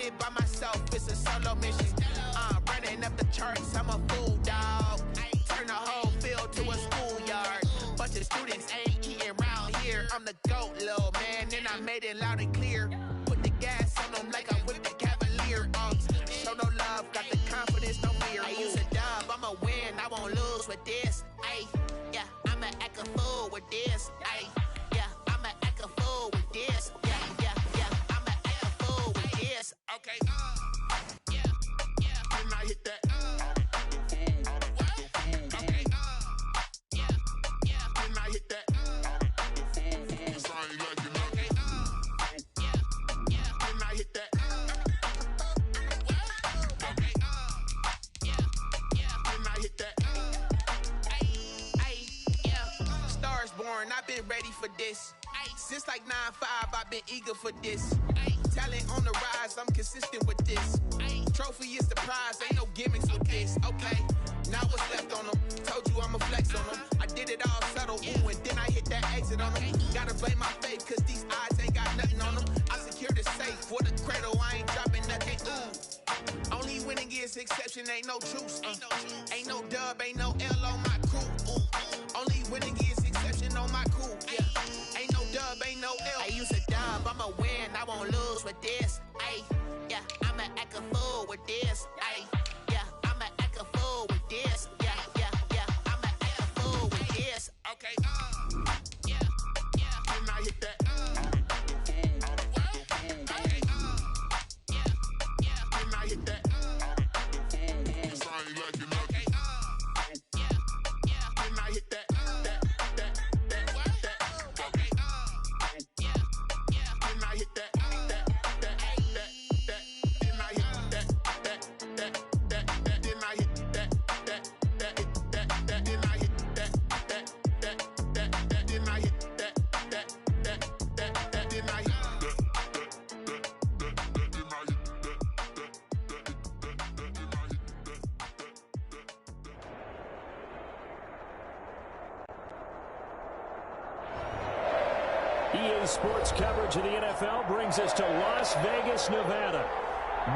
it by myself, it's a solo mission. Running up the charts, I'm a fool, dog. Turn the whole field to a schoolyard. Bunch of students ain't eating round here. I'm the GOAT, little man, and I made it loud and clear. Put the gas on them like I'm with the Cavalier. Show no love, got the confidence, no fear. I use a dub, I'ma win, I won't lose with this. Ay, yeah, I'ma act a fool with this. Ay, yeah, I'ma act a fool with this. Yeah, yeah, yeah, I'ma act a fool with this. Okay, yeah, yeah, when I hit that. Okay, yeah, yeah, when I hit that. It's I ain't like it, okay, yeah, yeah, when I hit that. Okay, yeah, yeah, when I hit that. Ay, yeah, stars born, I've been ready for this. Since like 9-5, I've been eager for this. Talent on the rise, I'm consistent with this. Trophy is the prize, ain't no gimmicks with this. Okay, now what's left on them? Told you I'ma flex on them. I did it all subtle, ooh, and then I hit that exit on them. Gotta blame my faith, cause these odds ain't got nothing on them. I secure the safe for the cradle, I ain't dropping nothing, ooh. Only winning is exception, ain't no truce. Ain't no dub, ain't no L on my crew. Only winning is exception on my crew. Yeah. Ain't no dub, ain't no L. I use a dub, I'ma win, I won't lose with this. Ay, yeah, I'ma act a fool with this. Ay, yeah, I'ma act a fool with this. Yeah, yeah, yeah, I'ma act a fool with this. Okay, yeah, yeah, when I hit that. Okay, yeah, yeah, when I hit that. It's I ain't like it, okay, yeah, yeah, when I hit that. EA Sports coverage of the NFL brings us to Las Vegas, Nevada.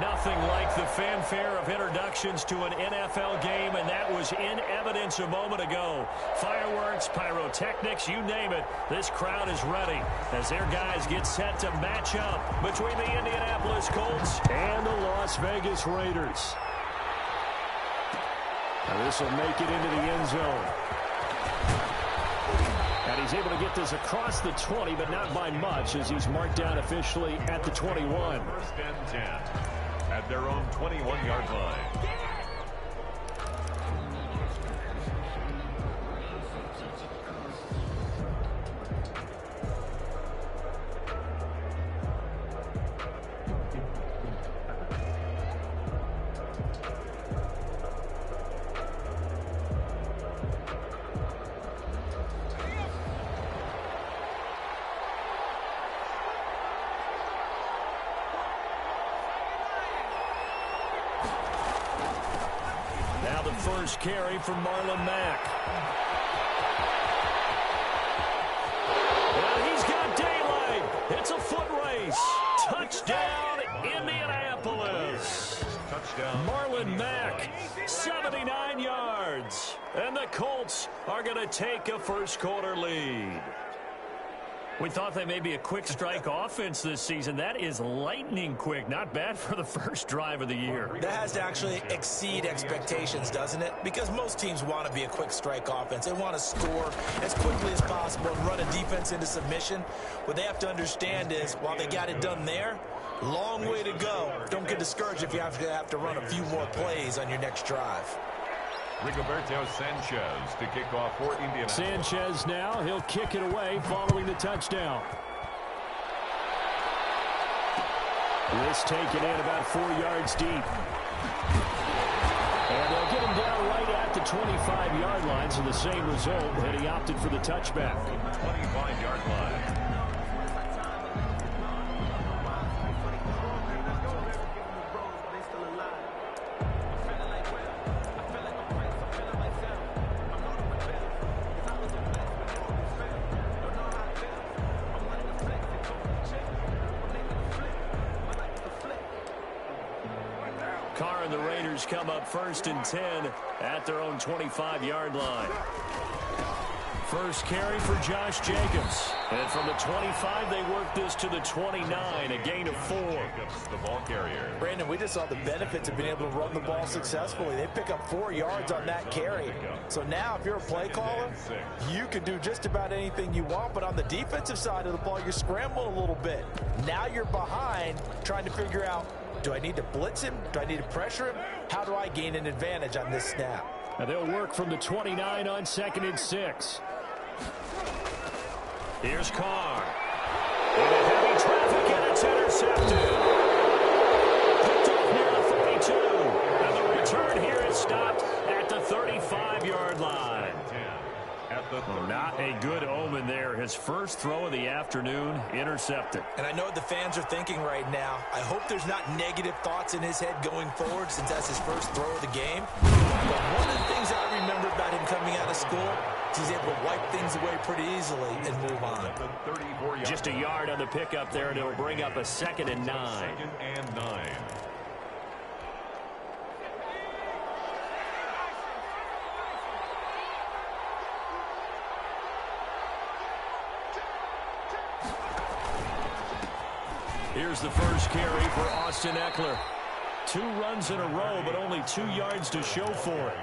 Nothing like the fanfare of introductions to an NFL game, and that was in evidence a moment ago. Fireworks, pyrotechnics, you name it. This crowd is ready as their guys get set to match up between the Indianapolis Colts and the Las Vegas Raiders. Now this will make it into the end zone. And he's able to get this across the 20, but not by much, as he's marked down officially at the 21. First and 10 at their own 21-yard line. First carry from Marlon Mack. Well, he's got daylight. It's a foot race. Touchdown, Indianapolis. Touchdown. Marlon Mack, 79 yards. And the Colts are going to take a first-quarter lead. We thought they may be a quick strike offense this season. That is lightning quick. Not bad for the first drive of the year. That has to actually exceed expectations, doesn't it? Because most teams want to be a quick strike offense. They want to score as quickly as possible and run a defense into submission. What they have to understand is, while they got it done there, long way to go. Don't get discouraged if you have to run a few more plays on your next drive. Rigoberto Sanchez to kick off for Indianapolis. Sanchez now, he'll kick it away following the touchdown. This taken in about 4 yards deep. And they'll get him down right at the 25-yard line, so the same result, and he opted for the touchback. 25-yard line. Carr and the Raiders come up 1st and 10 at their own 25-yard line. First carry for Josh Jacobs. And from the 25, they work this to the 29, a gain of 4. Jacobs, the ball carrier. Brandon, we just saw the benefits of being able to run the ball successfully. They pick up 4 yards on that carry. So now if you're a play caller, you can do just about anything you want. But on the defensive side of the ball, you're scrambling a little bit. Now you're behind trying to figure out, do I need to blitz him? Do I need to pressure him? How do I gain an advantage on this snap? And they'll work from the 29 on 2nd and 6. Here's Carr. Into heavy traffic, and it's intercepted. Picked up near the 32. And the return here is stopped at the 35-yard line. Not a good omen there. His first throw of the afternoon intercepted. And I know what the fans are thinking right now. I hope there's not negative thoughts in his head going forward since that's his first throw of the game. But one of the things I remember about him coming out of school is he's able to wipe things away pretty easily and move on. Just a yard on the pickup there, and it'll bring up a 2nd and 9. 2nd and 9. Here's the first carry for Austin Eckler. 2 runs in a row, but only 2 yards to show for it.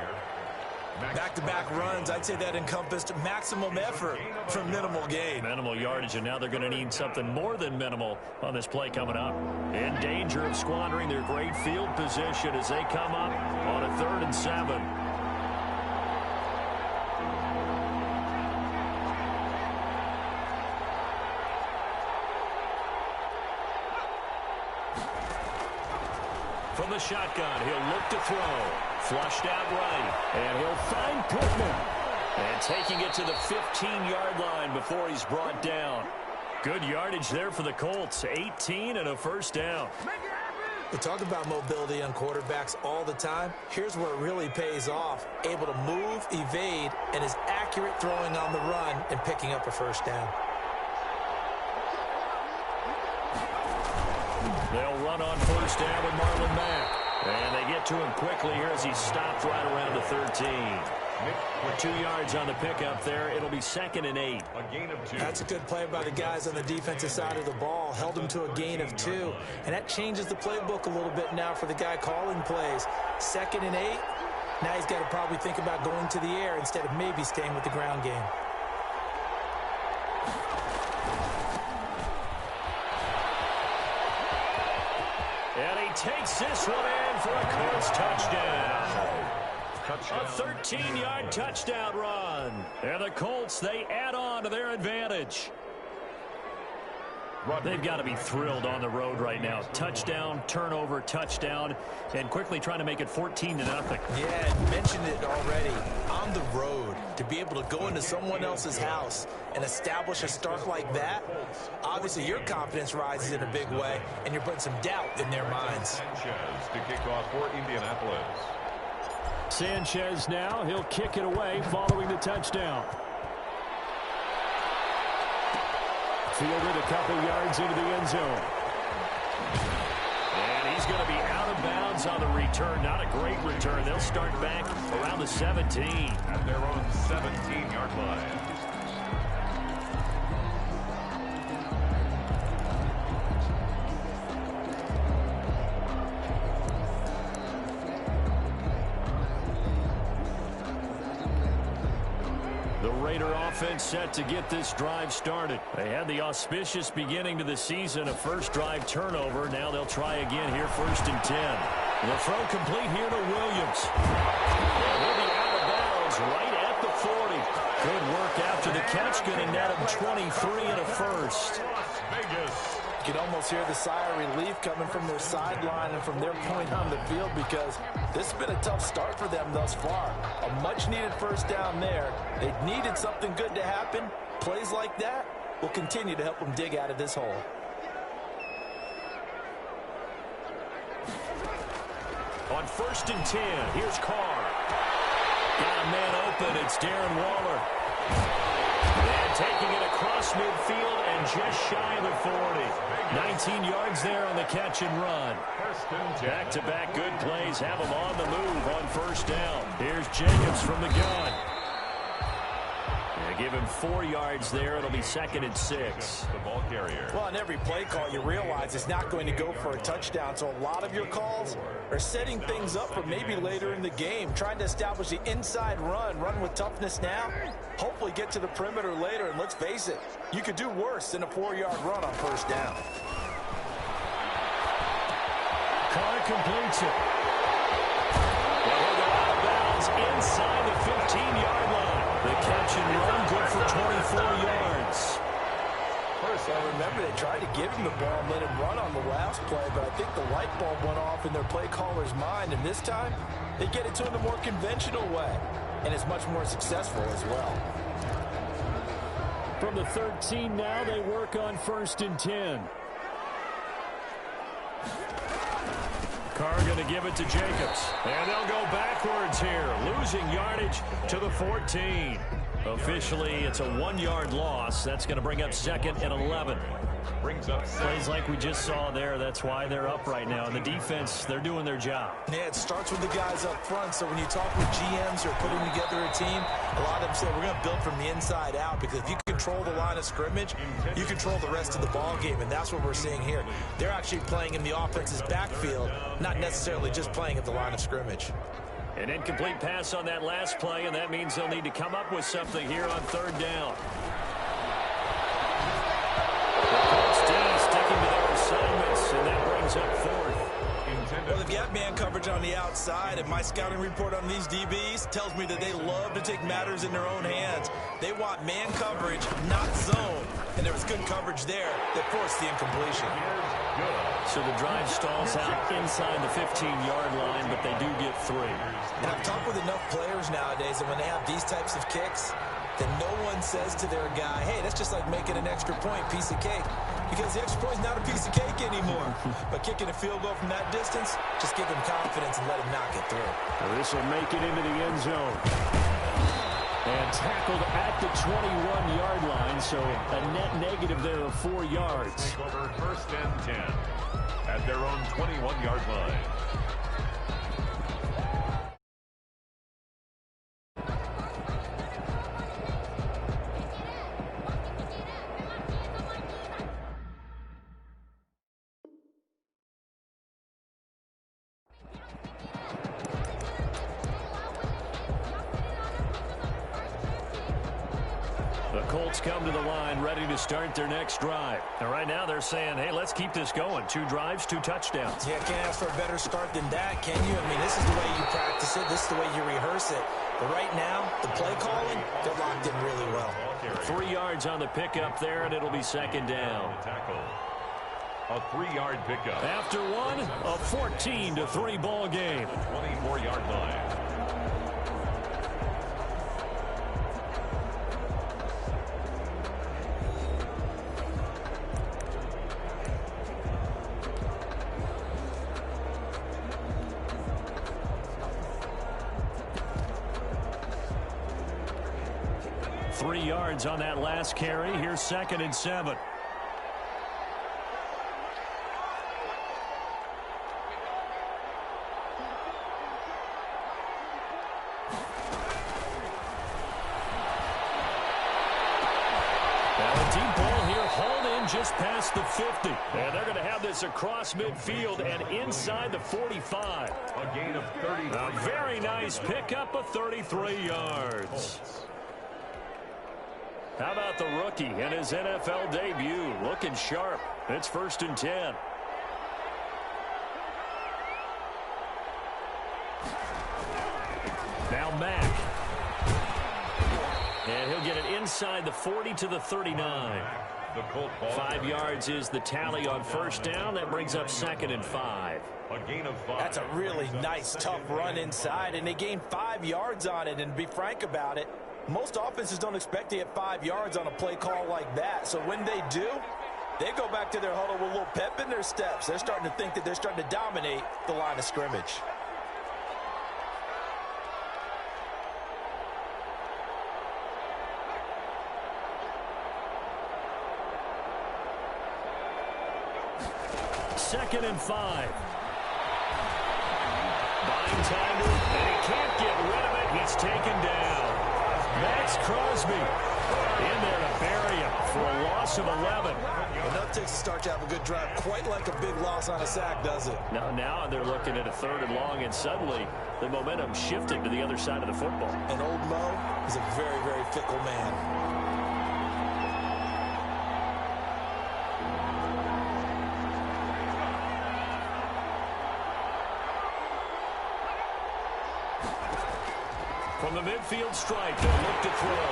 Back-to-back runs, I'd say that encompassed maximum effort for minimal gain. Minimal yardage, and now they're going to need something more than minimal on this play coming up. In danger of squandering their great field position as they come up on a 3rd and 7. From the shotgun, he'll look to throw. Flushed out right. And he'll find Pittman. And taking it to the 15-yard line before he's brought down. Good yardage there for the Colts. 18 and a first down. We talk about mobility on quarterbacks all the time. Here's where it really pays off. Able to move, evade, and is accurate throwing on the run and picking up a first down. They'll run on first down with Marlon Mack. And they get to him quickly here as he's stopped right around the 13. With 2 yards on the pickup there, it'll be 2nd and 8. A gain of 2. That's a good play by the guys on the defensive side of the ball. Held him to a gain of 2. And that changes the playbook a little bit now for the guy calling plays. 2nd and 8. Now he's got to probably think about going to the air instead of maybe staying with the ground game. And he takes this one in for a Colts touchdown. A 13-yard touchdown run. And the Colts, they add on to their advantage. They've got to be thrilled on the road right now. Touchdown, turnover, touchdown, and quickly trying to make it 14-0. Yeah, I mentioned it already. On the road, to be able to go into someone else's house and establish a start like that, obviously your confidence rises in a big way, and you're putting some doubt in their minds. Sanchez to kick off for Indianapolis. Sanchez now, he'll kick it away following the touchdown. Fielded a couple yards into the end zone. And he's going to be out of bounds on the return. Not a great return. They'll start back around the 17. At their own 17-yard line. Offense set to get this drive started. They had the auspicious beginning to the season, a first drive turnover. Now they'll try again here, 1st and 10. The throw complete here to Williams. And he'll be out of bounds right at the 40. Good work after the catch. Going to net him 23 and a first. Las Vegas. You can almost hear the sigh of relief coming from their sideline and from their point on the field because this has been a tough start for them thus far. A much-needed first down there. They needed something good to happen. Plays like that will continue to help them dig out of this hole. On 1st and 10, here's Carr. Got a man open. It's Darren Waller. And taking it across midfield and just shy of the 40. 19 yards there on the catch and run. Back-to-back good plays have them on the move on first down. Here's Jacobs from the gun. Give him 4 yards there. It'll be 2nd and 6. The ball carrier. Well, on every play call, you realize it's not going to go for a touchdown. So a lot of your calls are setting things up for maybe later in the game, trying to establish the inside run with toughness now, hopefully get to the perimeter later. And let's face it, you could do worse than a 4-yard run on first down. Carr completes it. Well, he'll go out of bounds inside the 15-yard line. The catch and run, good for 24 yards. Well, remember, they tried to give him the ball and let him run on the last play, but I think the light bulb went off in their play caller's mind, and this time they get it to him the more conventional way, and it's much more successful as well. From the 13 now, they work on 1st and 10. Carr going to give it to Jacobs. And they'll go backwards here, losing yardage to the 14. Officially, it's a 1-yard loss. That's going to bring up 2nd and 11. Brings up plays like we just saw there. That's why they're up right now. And the defense, they're doing their job. Yeah, it starts with the guys up front. So when you talk with GMs or putting together a team, a lot of them say we're going to build from the inside out, because if you control the line of scrimmage, you control the rest of the ball game, and that's what we're seeing here. They're actually playing in the offense's backfield, not necessarily just playing at the line of scrimmage. An incomplete pass on that last play, and that means they'll need to come up with something here on 3rd down. Sticking to their assignments, and that brings up 4th. Well, they've got man coverage on the outside, and my scouting report on these DBs tells me that they love to take matters in their own hands. They want man coverage, not zone. And there was good coverage there that forced the incompletion. So the drive stalls out inside the 15-yard line, but they do get 3. And I've talked with enough players nowadays that when they have these types of kicks, then no one says to their guy, hey, that's just like making an extra point, piece of cake. Because the extra point is not a piece of cake anymore. But kicking a field goal from that distance, just give him confidence and let him knock it through. Well, this will make it into the end zone. And tackled at the 21-yard line, so a net negative there of 4 yards. Take over 1st and 10 at their own 21-yard line. Colts come to the line ready to start their next drive. And right now they're saying, hey, let's keep this going. 2 drives, 2 touchdowns. Yeah, can't ask for a better start than that, can you? I mean, this is the way you practice it. This is the way you rehearse it. But right now, the play calling, they're locked in really well. 3 yards on the pickup there, and it'll be 2nd down. A 3-yard pickup. After one, a 14-3 ball game. 24-yard line. Yards on that last carry. Here's 2nd and 7. Now a deep ball here, hauled in just past the 50. And they're going to have this across midfield and inside the 45. A gain of 30. A very nice pickup of 33 yards. How about the rookie in his NFL debut? Looking sharp. It's 1st and 10. Now Mack. And he'll get it inside the 40 to the 39. 5 yards is the tally on 1st down. That brings up 2nd and 5. A gain of 5. That's a really nice, tough run inside, and they gained 5 yards on it. And to be frank about it, most offenses don't expect to get 5 yards on a play call like that. So when they do, they go back to their huddle with a little pep in their steps. They're starting to think that they're starting to dominate the line of scrimmage. 2nd and 5. Buying time to, and he can't get rid of it. He's taken down. Max Crosby in there to bury him for a loss of 11. Enough takes to start to have a good drive. Quite like a big loss on a sack, does it? Now they're looking at a 3rd and long, and suddenly the momentum shifted to the other side of the football. And old Mo is a very, very fickle man. From the midfield stripe, they'll look to throw.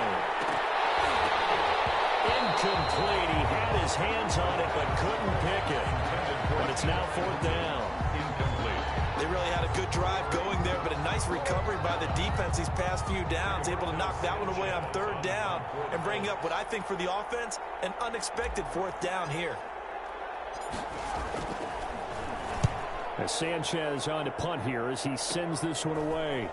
Incomplete. He had his hands on it, but couldn't pick it. But it's now 4th down. Incomplete. They really had a good drive going there, but a nice recovery by the defense these past few downs, able to knock that one away on 3rd down and bring up what I think for the offense, an unexpected 4th down here. As Sanchez on to punt here as he sends this one away.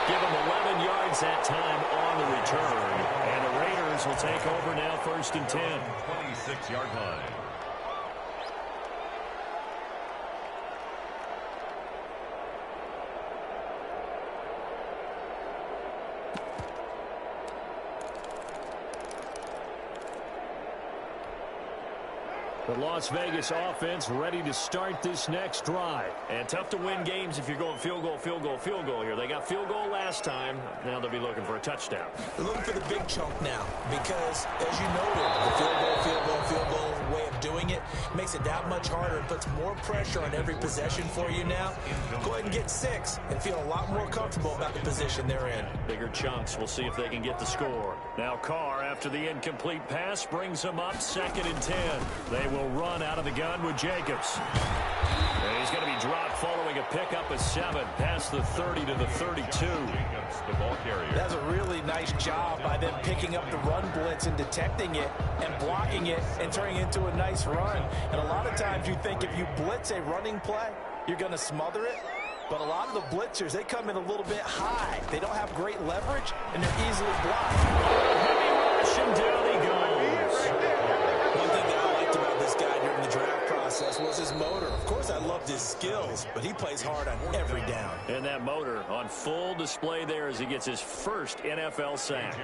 Give him 11 yards that time on the return. And the Raiders will take over now 1st and 10. 26-yard line. The Las Vegas offense ready to start this next drive. And tough to win games if you're going field goal, field goal, field goal here. They got field goal last time. Now they'll be looking for a touchdown. They're looking for the big chunk now because, as you noted, the field goal way of doing it makes it that much harder and puts more pressure on every possession for you now. Go ahead and get 6 and feel a lot more comfortable about the position they're in. Bigger chunks. We'll see if they can get the score. Now Carr, after the incomplete pass, brings them up 2nd and 10. They will run out of the gun with Jacobs. And he's going to be dropped following a pickup of 7 past the 30 to the 32. Jacobs, the ball carrier. That's a really nice job by them picking up the run blitz and detecting it and blocking it and turning it into a nice run. And a lot of times you think if you blitz a running play, you're going to smother it. But a lot of the blitzers, they come in a little bit high. They don't have great leverage, and they're easily blocked. Heavy rush, and down he goes. One thing that I liked about this guy during the draft process was his motor. Of course, I loved his skills, but he plays hard on every down. And that motor on full display there as he gets his first NFL sack.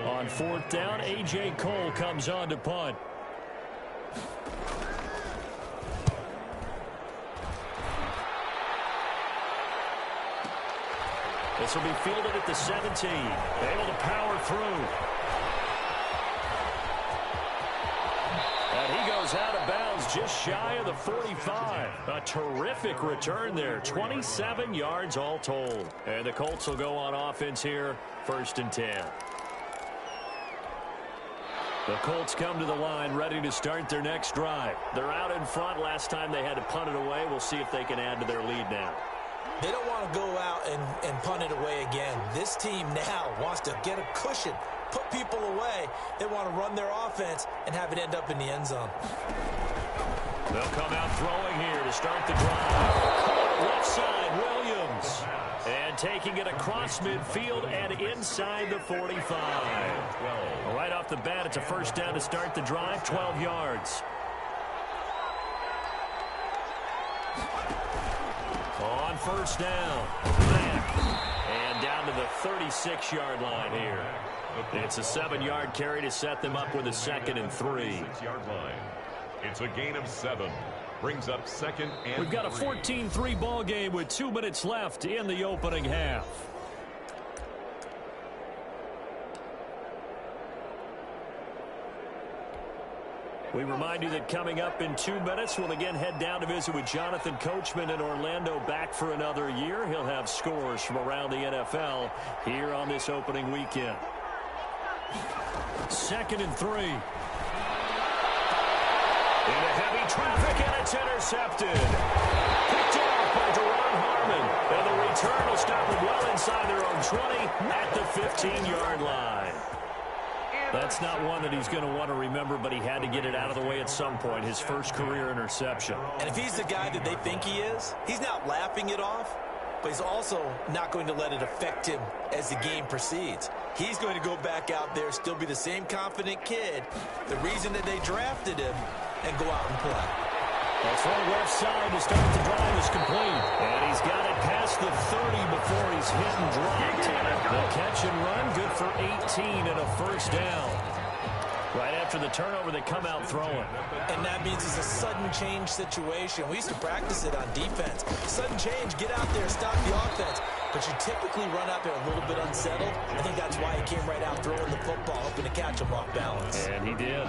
On 4th down, A.J. Cole comes on to punt. This will be fielded at the 17. Able to power through. And he goes out of bounds just shy of the 45. A terrific return there. 27 yards all told. And the Colts will go on offense here. 1st and 10. The Colts come to the line ready to start their next drive. They're out in front. Last time they had to punt it away. We'll see if they can add to their lead now. They don't want to go out and punt it away again. This team now wants to get a cushion, put people away. They want to run their offense and have it end up in the end zone. They'll come out throwing here to start the drive. Left side, Williams. And taking it across midfield and inside the 45. Right off the bat, it's a 1st down to start the drive, 12 yards. On 1st down, and down to the 36-yard line here. It's a 7-yard carry to set them up with a 2nd and 3. 6-yard line. It's a gain of 7. Brings up 2nd and We've got a 14-3 ball game with 2 minutes left in the opening half. We remind you that coming up in 2 minutes, we'll again head down to visit with Jonathan Coachman in Orlando, back for another year. He'll have scores from around the NFL here on this opening weekend. 2nd and 3. Into heavy traffic, and it's intercepted. Picked off by Deron Harmon. And the return will stop them well inside their own 20 at the 15-yard line. That's not one that he's going to want to remember, but he had to get it out of the way at some point. His first career interception. And if he's the guy that they think he is, he's not laughing it off, but he's also not going to let it affect him as the game proceeds. He's going to go back out there, still be the same confident kid. The reason that they drafted him and go out and play. That's right, left side to start the drive is complete. And he's got it past the 30 before he's hit and dropped. The catch and run, good for 18 and a first down. Right after the turnover, they come out throwing. And that means it's a sudden change situation. We used to practice it on defense. Sudden change, get out there, stop the offense. But you typically run out there a little bit unsettled. I think that's why he came right out throwing the football, hoping to catch him off balance. And he did.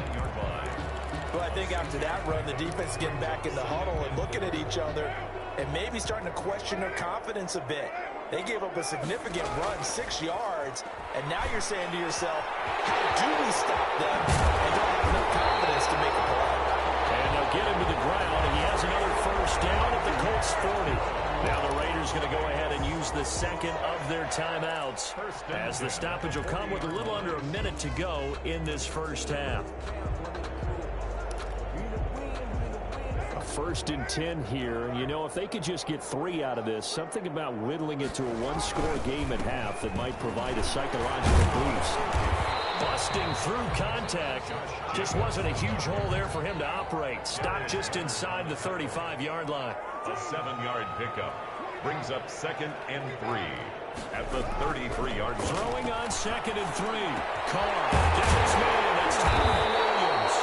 Well, I think after that run, the defense is getting back in the huddle and looking at each other and maybe starting to question their confidence a bit. They gave up a significant run, 6 yards, and now you're saying to yourself, how do we stop them and don't have enough confidence to make a play? And they'll get him to the ground, and he has another first down at the Colts 40. Now the Raiders going to go ahead and use the second of their timeouts as the stoppage will come with a little under a minute to go in this first half. First and 10 here, and you know, if they could just get 3 out of this, something about whittling it to a one-score game at half that might provide a psychological boost. Busting through contact, just wasn't a huge hole there for him to operate. Stopped just inside the 35-yard line. A 7-yard pickup brings up 2nd and 3 at the 33-yard line. Throwing on 2nd and 3. Carr gets his man. It's Tyler Williams.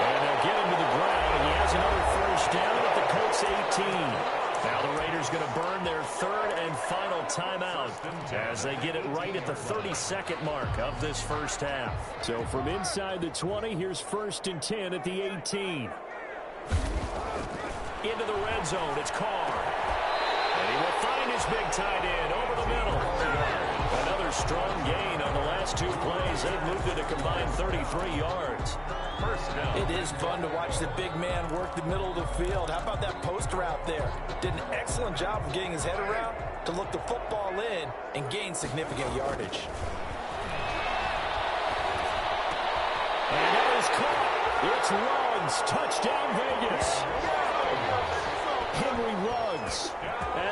And they'll get him to the ground, and he has another first down at the Colts 18. Now the Raiders going to burn their third and final timeout as they get it right at the 32nd mark of this first half. So from inside the 20, here's 1st and 10 at the 18. Into the red zone, it's Carr. And he will find his big tight end over the middle. Another strong gain on the last 2 plays. They've moved it a combined 33 yards. First down. It is fun to watch the big man work the middle of the field. How about that post route there? Did an excellent job of getting his head around to look the football in and gain significant yardage. And that is caught. It's Ruggs. Touchdown, Vegas. Henry Ruggs.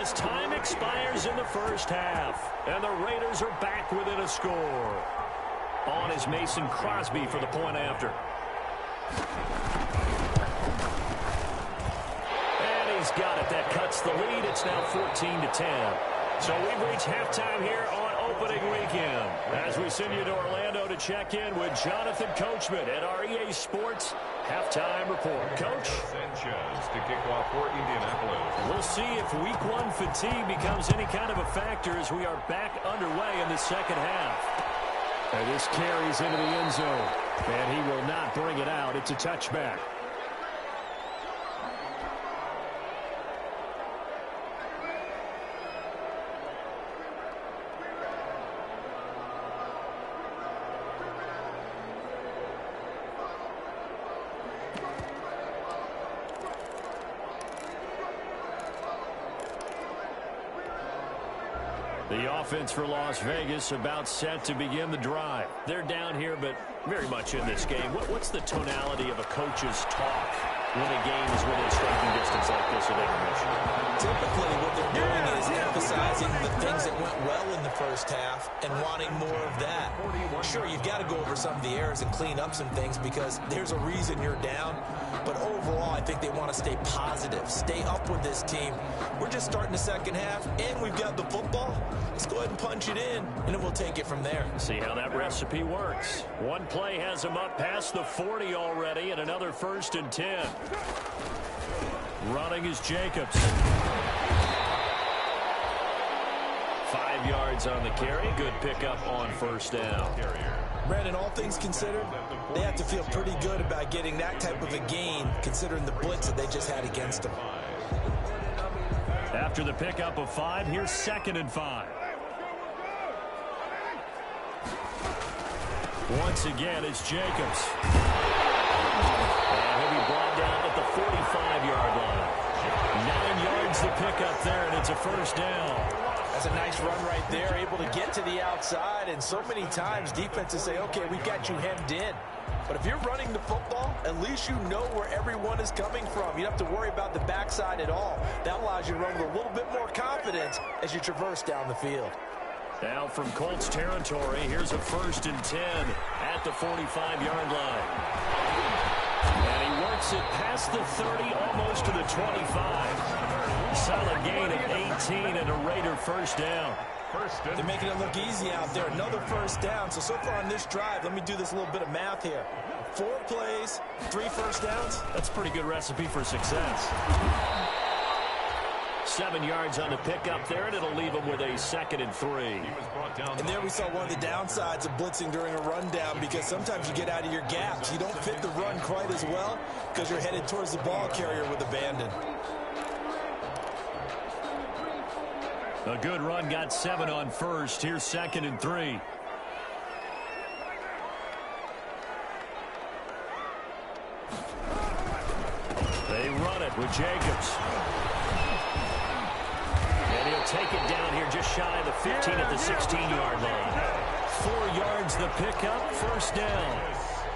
As time expires in the first half, and the Raiders are back within a score. On is Mason Crosby for the point after. And he's got it. That cuts the lead. It's now 14-10. So we've reached halftime here on opening weekend as we send you to Orlando to check in with Jonathan Coachman at our EA Sports Halftime Report. Coach? Sanchez to kick off for Indianapolis. We'll see if Week 1 fatigue becomes any kind of a factor as we are back underway in the second half. And this carries into the end zone. And he will not bring it out. It's a touchback. The offense for Las Vegas about set to begin the drive. They're down here, but very much in this game. What's the tonality of a coach's talk when a game is within striking distance like this at intermission? Typically, what they're doing is emphasizing the things that went well in the first half and wanting more of that. Sure, you've got to go over some of the errors and clean up some things because there's a reason you're down. But overall, I think they want to stay positive, stay up with this team. We're just starting the second half, and we've got the football. Let's go ahead and punch it in, and then we'll take it from there. See how that recipe works. One play has them up past the 40 already, and another 1st and 10. Running is Jacobs. 5 yards on the carry. Good pickup on first down. Brandon, all things considered, they have to feel pretty good about getting that type of a gain considering the blitz that they just had against them. After the pickup of 5, here's 2nd and 5. Once again, it's Jacobs. And he'll be brought down at the 45-yard line. 9 yards to pick up there, and it's a first down. That's a nice run right there, able to get to the outside, and so many times defenses say, okay, we've got you hemmed in. But if you're running the football, at least you know where everyone is coming from. You don't have to worry about the backside at all. That allows you to run with a little bit more confidence as you traverse down the field. Now from Colts territory, here's a 1st and 10 at the 45-yard line. And he marks it past the 30, almost to the 25. Solid gain of 18 and a Raider first down. They're making it look easy out there. Another first down. So far on this drive, let me do this little bit of math here. 4 plays, 3 first downs. That's a pretty good recipe for success. 7 yards on the pickup there, and it'll leave them with a 2nd and 3. And there we saw one of the downsides of blitzing during a rundown, because sometimes you get out of your gaps. You don't fit the run quite as well because you're headed towards the ball carrier with abandon. A good run, got 7 on first. Here's 2nd and 3. They run it with Jacobs. And he'll take it down here just shy of the 15 at the 16-yard line. 4 yards the pickup, first down.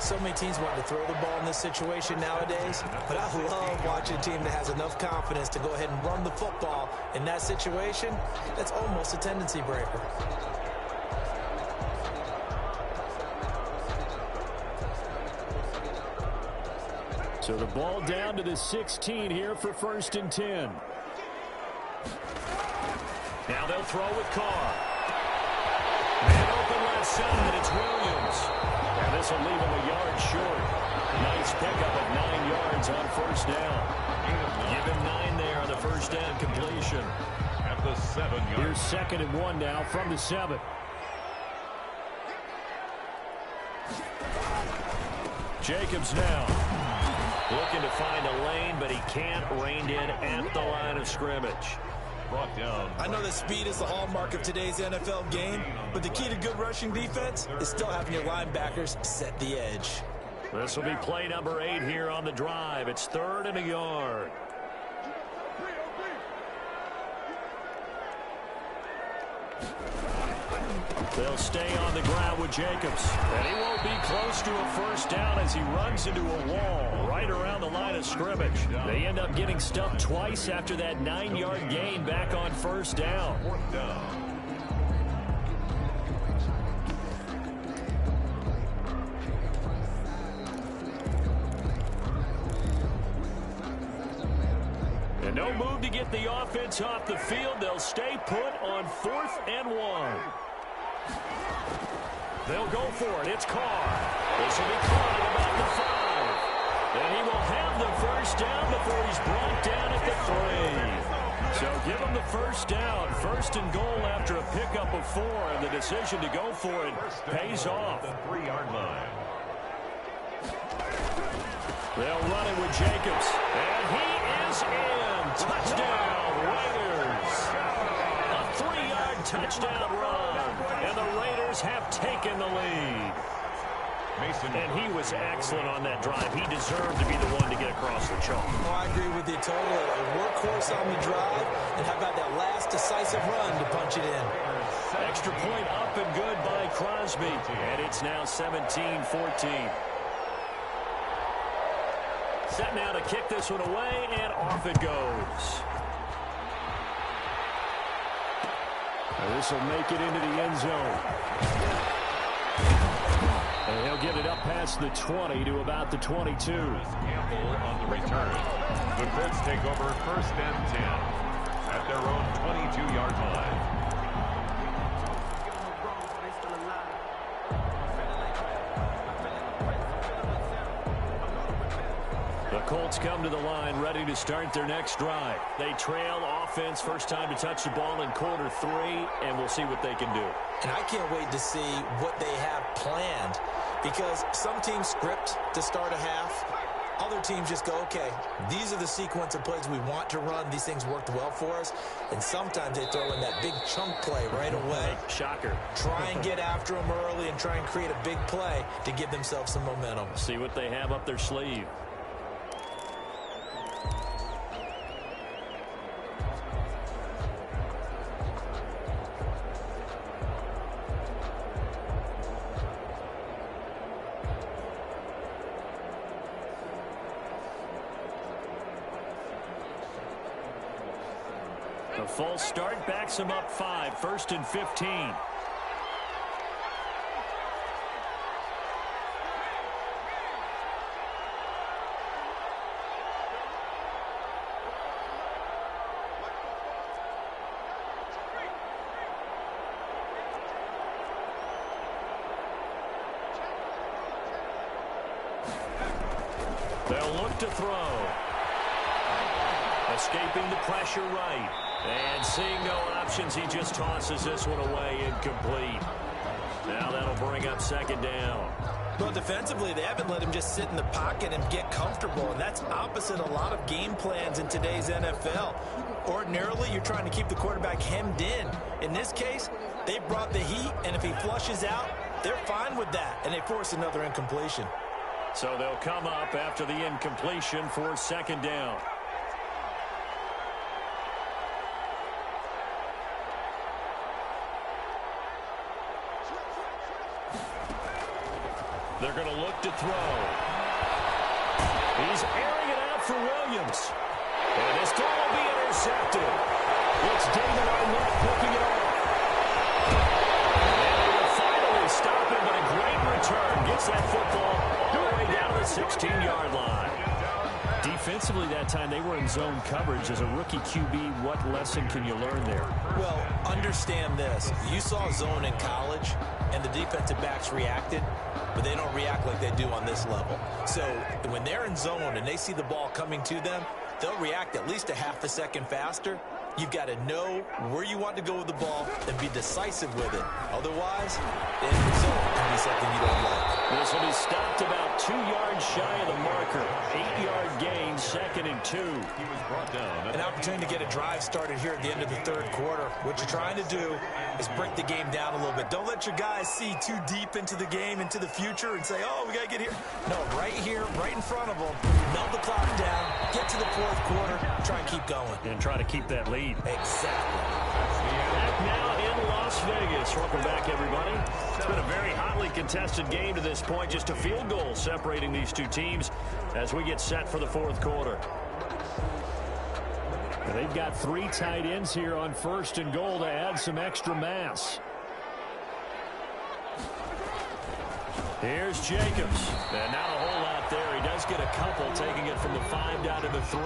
So many teams want to throw the ball in this situation nowadays, but I love watching a team that has enough confidence to go ahead and run the football. In that situation, that's almost a tendency breaker. So the ball down to the 16 here for 1st and 10. Now they'll throw with Carr. Man open left side, it's Williams. And this will leave him a yard short. Nice pickup of 9 yards on first down. Give him 9 there on the first down completion. At the 7-yard. Here's 2nd and 1 now from the 7. Jacobs now looking to find a lane, but he can't. Reined in at the line of scrimmage. Brought down. I know that speed is the hallmark of today's NFL game, but the key to good rushing defense is still having your linebackers set the edge. This will be play number 8 here on the drive. It's 3rd and a yard. They'll stay on the ground with Jacobs. And he won't be close to a first down as he runs into a wall right around the line of scrimmage. They end up getting stuffed twice after that 9-yard gain back on first down. 4th down. And no move to get the offense off the field. They'll stay put on 4th and 1. They'll go for it. It's Carr. This will be caught at about the 5. And he will have the first down before he's brought down at the 3. So give him the first down. 1st and goal after a pickup of 4. And the decision to go for it pays off. The 3-yard line. They'll run it with Jacobs. And he is in. Touchdown, Raiders. A 3-yard touchdown run. And the Raiders have taken the lead. And he was excellent on that drive. He deserved to be the one to get across the chalk. Oh, I agree with you totally. A workhorse on the drive, and how about that last decisive run to punch it in? Extra point up and good by Crosby. And it's now 17-14. Set now to kick this one away, and off it goes. This will make it into the end zone. And he'll get it up past the 20 to about the 22. Campbell on the return. The Colts take over 1st and 10 at their own 22-yard line. The Colts come to the line ready to start their next drive. They trail offense, first time to touch the ball in quarter 3, and we'll see what they can do. And I can't wait to see what they have planned, because some teams script to start a half. Other teams just go, okay, these are the sequence of plays we want to run. These things worked well for us. And sometimes they throw in that big chunk play right away. Shocker. Try and get after them early and try and create a big play to give themselves some momentum. See what they have up their sleeve. A false start backs him up 5, 1st and 15. to look to throw. Escaping the pressure right. And seeing no options, he just tosses this one away, incomplete. Now that'll bring up second down. Well, defensively, they haven't let him just sit in the pocket and get comfortable, and that's opposite a lot of game plans in today's NFL. Ordinarily, you're trying to keep the quarterback hemmed in. In this case, they brought the heat, and if he flushes out, they're fine with that, and they force another incompletion. So they'll come up after the incompletion for second down. They're going to look to throw. He's airing it out for Williams. And this throw will be intercepted. It's David Arnett picking it off. And they will finally stop him, but a great return. Gets that football all the way down to the 16-yard line. Defensively that time, they were in zone coverage. As a rookie QB, what lesson can you learn there? Well, understand this. You saw zone in college, and the defensive backs reacted, but they don't react like they do on this level. So when they're in zone and they see the ball coming to them, they'll react at least a half a second faster. You've got to know where you want to go with the ball and be decisive with it. Otherwise, the end result can be something you don't like. This will be stopped about 2 yards shy of the marker. 8-yard gain, 2nd and 2. He was brought down. An opportunity to get a drive started here at the end of the third quarter. What you're trying to do is break the game down a little bit. Don't let your guys see too deep into the game, into the future, and say, oh, we got to get here. No, right here, right in front of them. Melt the clock down, get to the fourth quarter, try and keep going. And try to keep that lead. Exactly. Back now in Las Vegas. Welcome back, everybody. It's been a very hotly contested game to this point. Just a field goal separating these two teams as we get set for the fourth quarter. They've got 3 tight ends here on 1st and goal to add some extra mass. Here's Jacobs. And not a whole lot there. He does get a couple, taking it from the 5 down to the 3.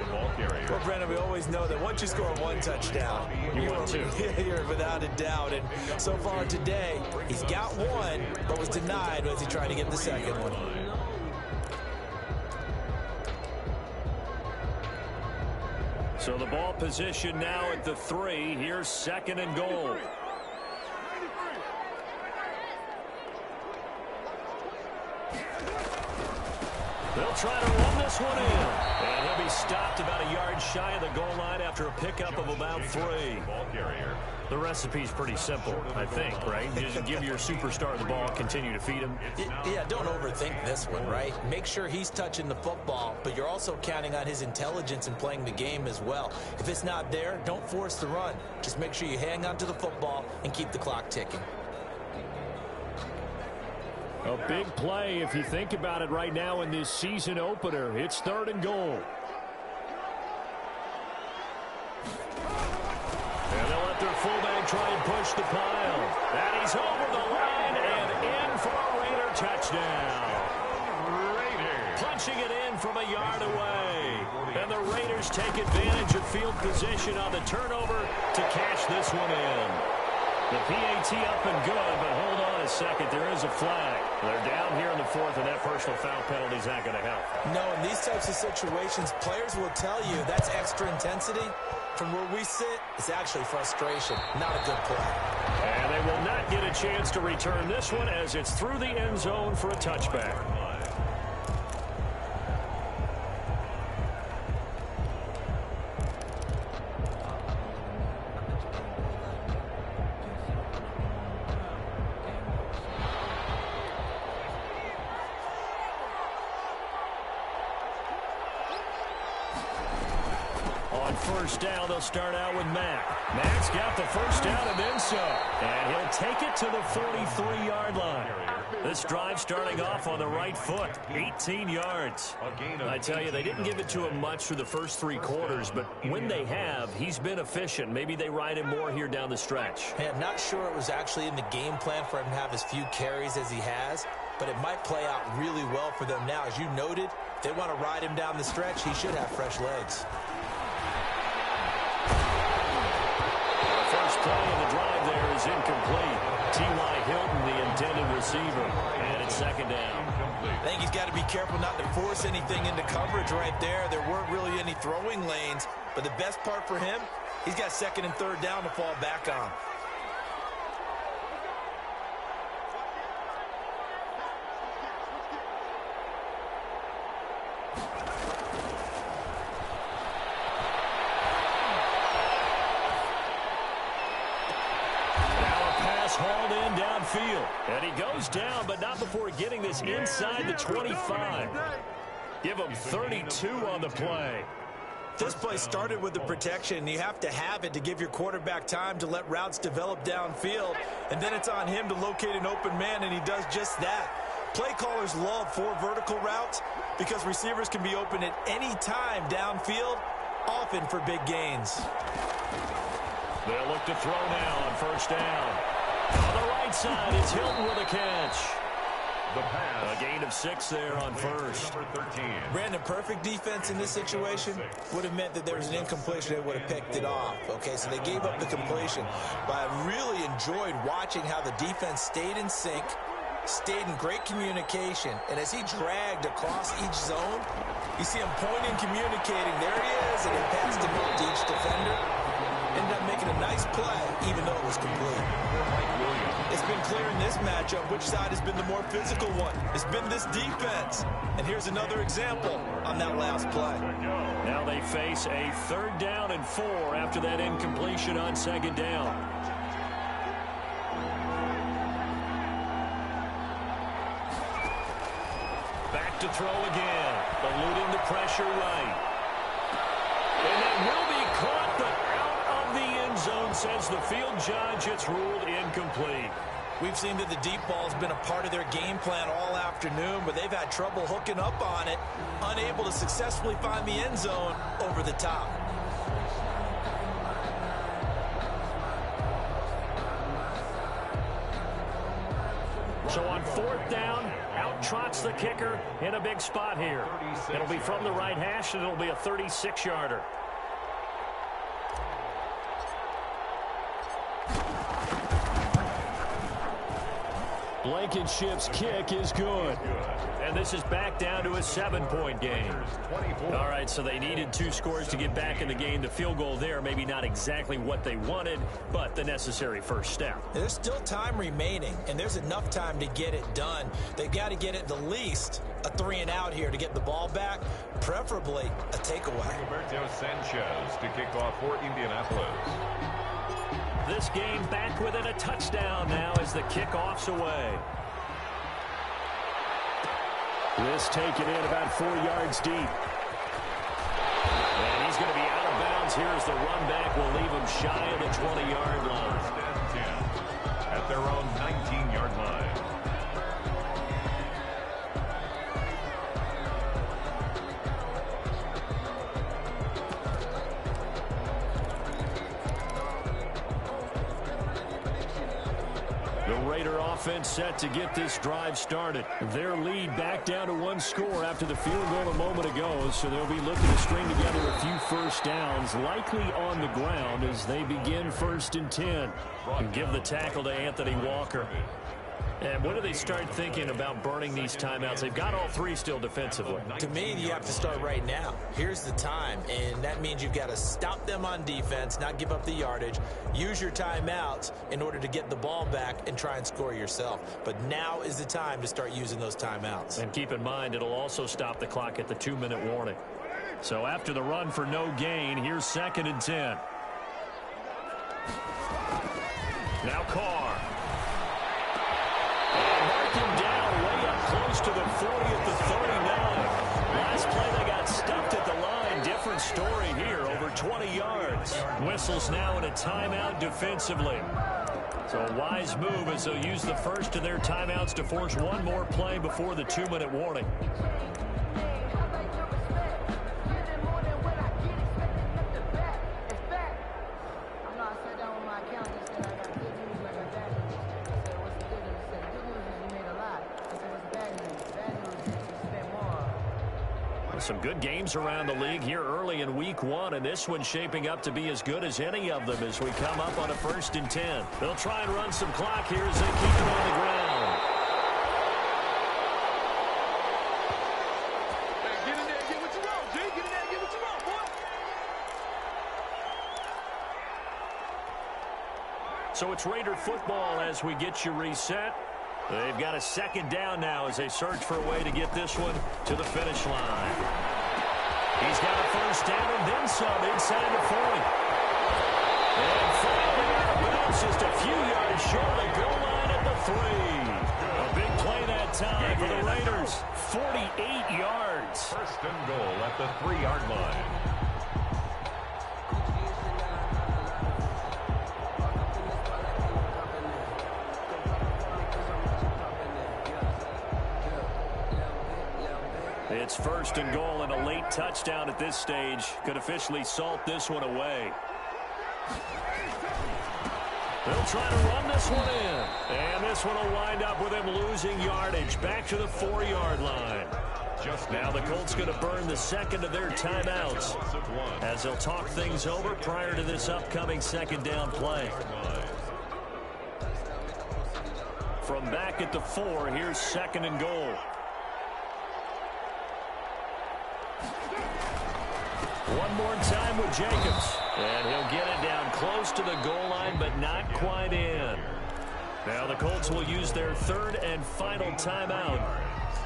The ball carrier. Well, Brennan, we always know that once you score 1 touchdown, you're without a doubt. And so far today, he's got 1, but was denied as he tried to get the second one. So the ball position now at the 3. Here's 2nd and goal. They'll try to run this one in. And he'll be stopped about a yard shy of the goal line after a pickup of about 3. Ball carrier. The recipe's pretty simple, I think, right? You just give your superstar the ball, continue to feed him. Yeah, don't overthink this one, right? Make sure he's touching the football, but you're also counting on his intelligence in playing the game as well. If it's not there, don't force the run. Just make sure you hang on to the football and keep the clock ticking. A big play if you think about it right now in this season opener. It's 3rd and goal. And they'll let their fullback try and push the pile. And he's over the line and in for a Raider touchdown. Raiders punching it in from a yard away. And the Raiders take advantage of field position on the turnover to cash this one in. The PAT up and good, but hold on a second. There is a flag. They're down here in the 4th, and that personal foul penalty is not going to help. No, in these types of situations, players will tell you that's extra intensity. From where we sit, it's actually frustration, not a good play. And they will not get a chance to return this one as it's through the end zone for a touchback. First down, they'll start out with Matt. Matt's got the first down and then some. And he'll take it to the 43-yard line. This drive starting off on the right foot, 18 yards. I tell you, they didn't give it to him much through the first 3 quarters, but when they have, he's been efficient. Maybe they ride him more here down the stretch. Hey, I'm not sure it was actually in the game plan for him to have as few carries as he has, but it might play out really well for them now. As you noted, if they want to ride him down the stretch, he should have fresh legs. First play of the drive there is incomplete. T.Y. Hilton, the intended receiver. And it's second down. I think he's got to be careful not to force anything into coverage right there. There weren't really any throwing lanes. But the best part for him, he's got second and third down to fall back on. Hauled in downfield. And he goes down, but not before getting this inside the 25. Give him 32 on the play. This play started with the protection. You have to have it to give your quarterback time to let routes develop downfield. And then it's on him to locate an open man, and he does just that. Play callers love 4 vertical routes because receivers can be open at any time downfield, often for big gains. They'll look to throw now on first down. On the right side, it's Hilton with a catch. The pass. A gain of 6 there on first. Number 13. Brandon, perfect defense in this situation would have meant that there was an incompletion. They would have picked it off. Okay, so they gave up the completion. But I really enjoyed watching how the defense stayed in sync, stayed in great communication. And as he dragged across each zone, you see him pointing, communicating. There he is, and he passed it up to each defender. Ended up making a nice play, even though it was complete. It's been clear in this matchup which side has been the more physical one. It's been this defense. And here's another example on that last play. Now they face a 3rd down and 4 after that incompletion on 2nd down. Back to throw again. Eluding the pressure right. And that will be caught, but out of the end zone, says the field judge. It's ruled incomplete. We've seen that the deep ball has been a part of their game plan all afternoon, but they've had trouble hooking up on it, unable to successfully find the end zone over the top. So on 4th down, out trots the kicker in a big spot here. It'll be from the right hash, and it'll be a 36-yarder. Blankenship's kick is good. And this is back down to a 7-point game. All right, so they needed 2 scores to get back in the game. The field goal there, maybe not exactly what they wanted, but the necessary first step. There's still time remaining, and there's enough time to get it done. They've got to get at the least a 3-and-out here to get the ball back, preferably a takeaway. Roberto Sanchez to kick off for Indianapolis. This game back within a touchdown now as the kickoff's away. This taken in about 4 yards deep. And he's going to be out of bounds here as the run back will leave him shy of the 20-yard line. First and 10 at their own 19-yard line. The Raider offense set to get this drive started. Their lead back down to 1 score after the field goal a moment ago, so they'll be looking to string together a few first downs, likely on the ground as they begin 1st and 10. And give the tackle to Anthony Walker. And when do they start thinking about burning these timeouts? They've got all 3 still defensively. To me, you have to start right now. Here's the time, and that means you've got to stop them on defense, not give up the yardage, use your timeouts in order to get the ball back and try and score yourself. But now is the time to start using those timeouts. And keep in mind, it'll also stop the clock at the 2-minute warning. So after the run for no gain, here's 2nd and 10. Now Carr. Mark him down way up close to the 40 at the 39. Last play they got stuffed at the line. Different story here, over 20 yards. Whistles now in a timeout defensively. So a wise move as they'll use the first of their timeouts to force one more play before the 2-minute warning. Some good games around the league here early in week 1, and this one's shaping up to be as good as any of them as we come up on a 1st and 10. They'll try and run some clock here as they keep it on the ground. Hey, get in there and get what you want, G. Get in there and get what you want, boy. So it's Raider football as we get you reset. They've got a 2nd down now as they search for a way to get this one to the finish line. He's got a 1st down and then some inside the 40. And finally out of bounds just a few yards short of the goal line at the 3. A big play that time for the Raiders. 48 yards. 1st and goal at the 3-yard line. It's 1st and goal, and a late touchdown at this stage could officially salt this one away. They'll try to run this one in. And this one will wind up with him losing yardage back to the 4-yard line. Now the Colts going to burn the 2nd of their timeouts as they'll talk things over prior to this upcoming 2nd down play. From back at the 4, here's 2nd and goal. One more time with Jacobs. And he'll get it down close to the goal line, but not quite in. Now the Colts will use their 3rd and final timeout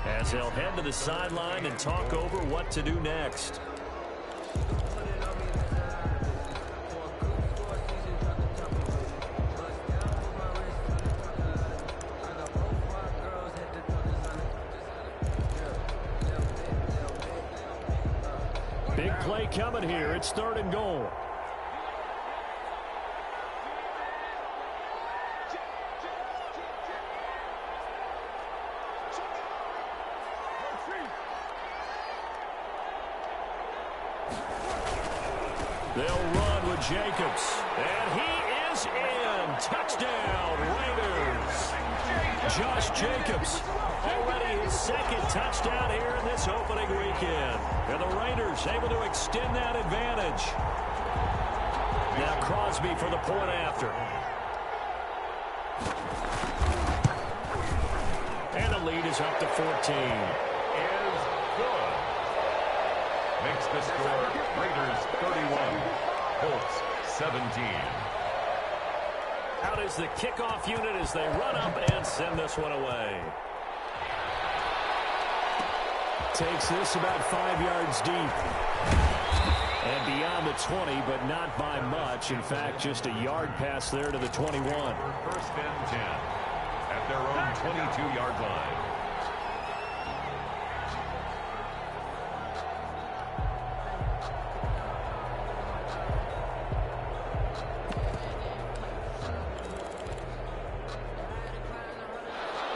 as they'll head to the sideline and talk over what to do next. Big play coming here. It's 3rd and goal. They'll run with Jacobs. And he is in. Touchdown, Raiders. Josh Jacobs, already his 2nd touchdown here in this opening weekend. And the Raiders able to extend that advantage. Now Crosby for the point after. And the lead is up to 14. Is good. Makes the score Raiders 31, Colts 17. Out is the kickoff unit as they run up and send this one away. Takes this about 5 yards deep. And beyond the 20, but not by much. In fact, just a yard pass there to the 21. 1st and 10 at their own 22-yard line.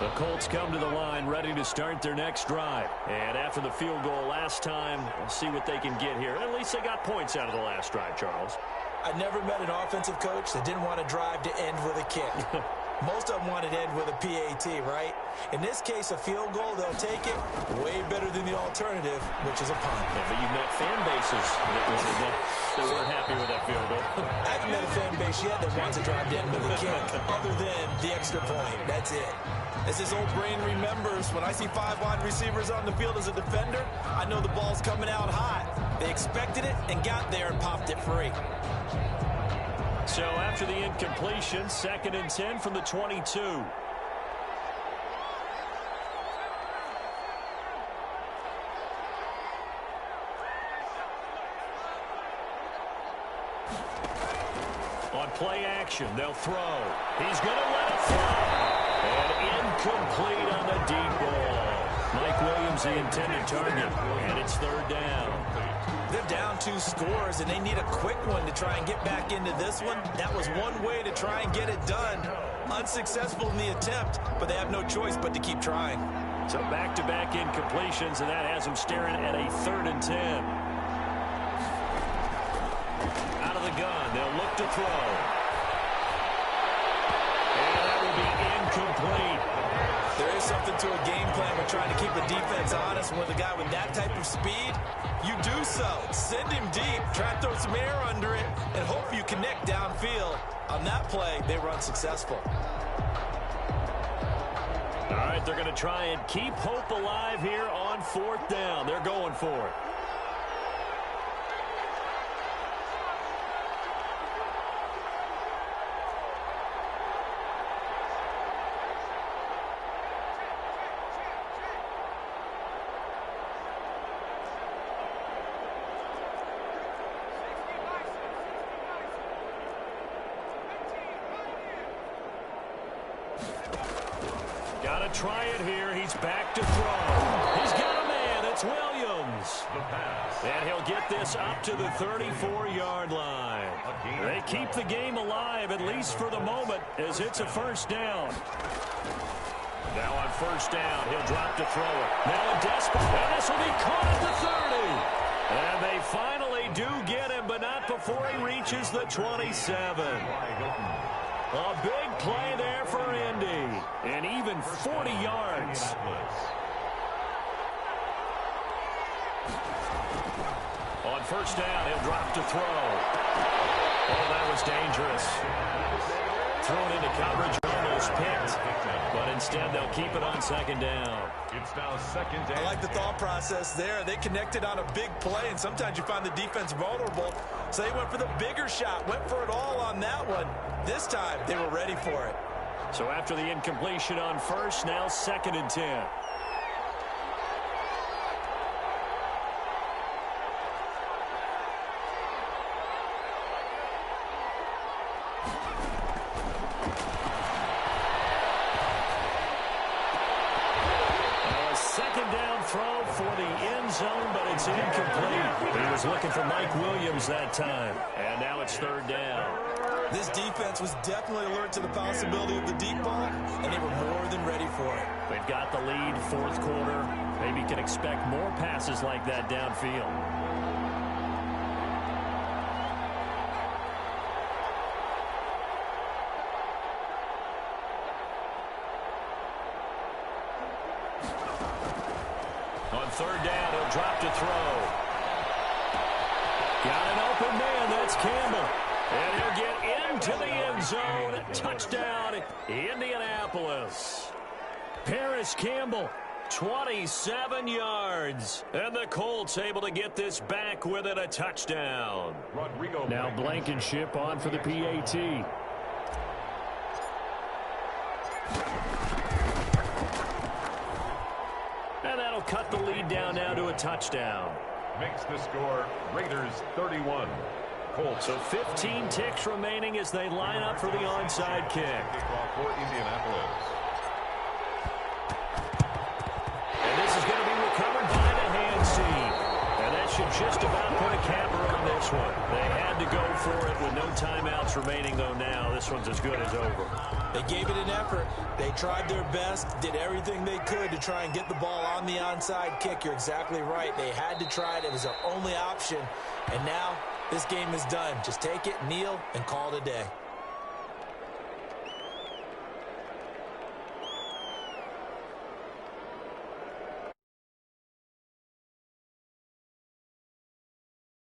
The Colts come to the line ready to start their next drive. And after the field goal last time, we'll see what they can get here. At least they got points out of the last drive, Charles. I never met an offensive coach that didn't want to drive to end with a kick. Most of them wanted to end with a PAT, right? In this case, a field goal, they'll take it way better than the alternative, which is a punt. Yeah, but you met fan bases that weren't happy with that field goal. I haven't met a fan base yet that wants to drive to end with a kick, other than the extra point. That's it. As his old brain remembers, when I see 5 wide receivers on the field as a defender, I know the ball's coming out hot. They expected it and got there and popped it free. So after the incompletion, 2nd and 10 from the 22. On play action, they'll throw. He's going to let it fly. And incomplete on the deep ball. Mike Williams, the intended target. And it's 3rd down. They're down 2 scores, and they need a quick one to try and get back into this one. That was one way to try and get it done. Unsuccessful in the attempt, but they have no choice but to keep trying. So back-to-back incompletions, and that has them staring at a 3rd and 10. Out of the gun, they'll look to throw. And that will be incomplete. There is something to a game plan when trying to keep the defense honest. With a guy with that type of speed, you do so. Send him deep, try to throw some air under it, and hope you connect downfield. On that play, they were unsuccessful. All right, they're going to try and keep hope alive here on 4th down. They're going for it. Got to try it here. He's back to throw. He's got a man. It's Williams. The pass. And he'll get this up to the 34-yard line. They keep the game alive, at least for the moment, as it's a 1st down. Now on 1st down, he'll drop to throw it. Now a desperate, and this will be caught at the 30. And they finally do get him, but not before he reaches the 27. A big play there for Indy, and even 40 yards. On 1st down, he'll drop to throw. Oh, that was dangerous. Thrown into coverage, almost picked, but instead they'll keep it on 2nd down. It's now 2nd down. I like the thought process there. They connected on a big play, and sometimes you find the defense vulnerable. So they went for the bigger shot, went for it all on that one. This time, they were ready for it. So after the incompletion on 1st, now 2nd and 10. Throw for the end zone, but it's incomplete. He was looking for Mike Williams that time. And now it's 3rd down. This defense was definitely alert to the possibility of the deep ball, and they were more than ready for it. They've got the lead, 4th quarter. Maybe can expect more passes like that downfield. On 3rd down, he'll drop to throw. Got an open man, that's Campbell. And he'll get into the end zone. Touchdown, Indianapolis. Paris Campbell, 27 yards. And the Colts able to get this back within a touchdown. Now Blankenship on for the PAT. And that'll cut the lead down now to a touchdown. Makes the score Raiders 31. Colts. So 15 ticks remaining as they line up for the onside kick. Kickoff for Indianapolis. And this is going to be recovered by the hands team. And that should just about put a capper on this one. They had to go for it with no timeouts remaining, though now. This one's as good as over. They gave it an effort. They tried their best, did everything they could to try and get the ball on the onside kick. You're exactly right. They had to try it. It was their only option. And now this game is done. Just take it, kneel, and call it a day.